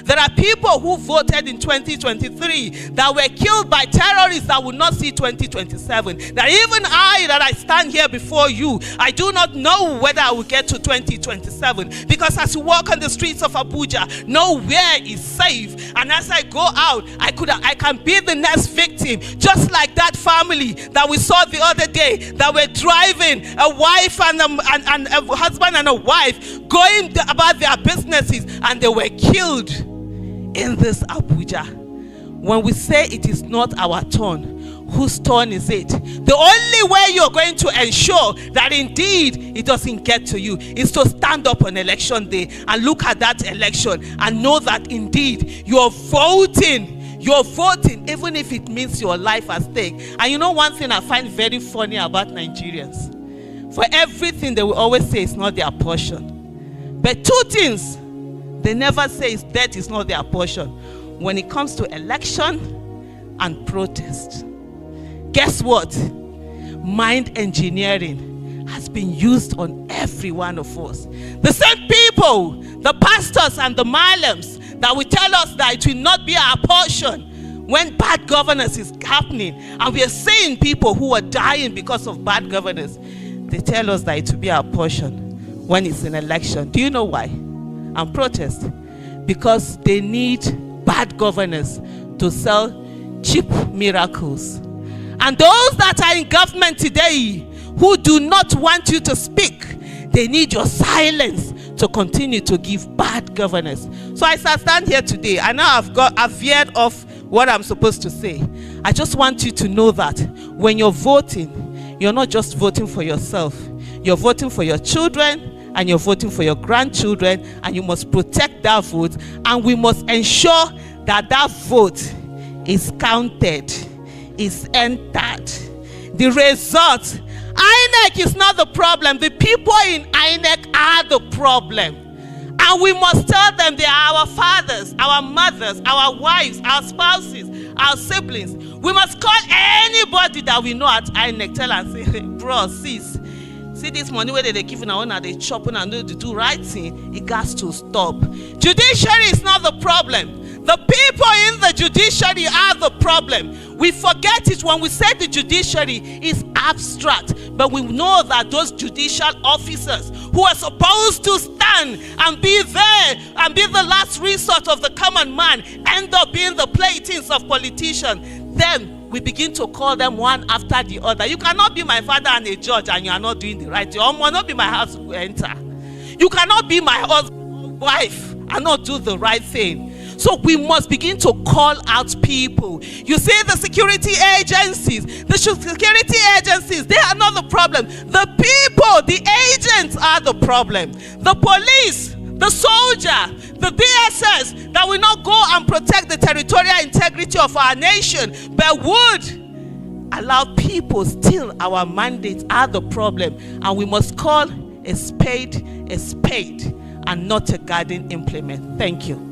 There are people who voted in 2023 that were killed by terrorists that will not see 2027. That even I, that I stand here before you, I do not know whether I will get to 2027, because as you walk on the streets of Abuja, nowhere is safe. And as I go out, I can be the next victim, just like that family that we saw the other day that were driving, a wife and a husband and a wife going about their businesses, and they were killed in this Abuja. When we say it is not our turn, whose turn is it? The only way you're going to ensure that indeed it doesn't get to you is to stand up on election day and look at that election and know that indeed you're voting, even if it means your life at stake. And you know one thing I find very funny about Nigerians? For everything they will always say it's not their portion. But two things they never say is that is not their portion: when it comes to election and protest. Guess what? Mind engineering has been used on every one of us. The same people, the pastors and the malams, that will tell us that it will not be our portion when bad governance is happening, and we are seeing people who are dying because of bad governance. They tell us that it will be our portion when it's an election. Do you know why? And protest. Because they need bad governance to sell cheap miracles. And those that are in government today who do not want you to speak, they need your silence to continue to give bad governance. So as I stand here today, I know I've veered off what I'm supposed to say. I just want you to know that when you're voting, you're not just voting for yourself. You're voting for your children, and you're voting for your grandchildren, and you must protect that vote, and we must ensure that that vote is counted, is entered. The result, INEC is not the problem. The people in INEC are the problem. And we must tell them they are our fathers, our mothers, our wives, our spouses, our siblings. We must call anybody that we know at INEC, tell and say, bro, sis, see this money where they giving our own, they chopping and they do right thing, it has to stop. Judiciary is not the problem. The people in the judiciary are the problem. We forget it when we say the judiciary is abstract, but we know that those judicial officers who are supposed to stand and be there and be the last resort of the common man end up being the playthings of politicians. Then we begin to call them one after the other. You cannot be my father and a judge and you are not doing the right thing. Or not be my house who enter. You cannot be my husband, wife and not do the right thing. So we must begin to call out people. You see, the security agencies, they are not the problem. The people, the agents are the problem. The police, the soldier, the DSS that will not go and protect the territorial integrity of our nation, but would allow people steal our mandates are the problem. And we must call a spade and not a garden implement. Thank you.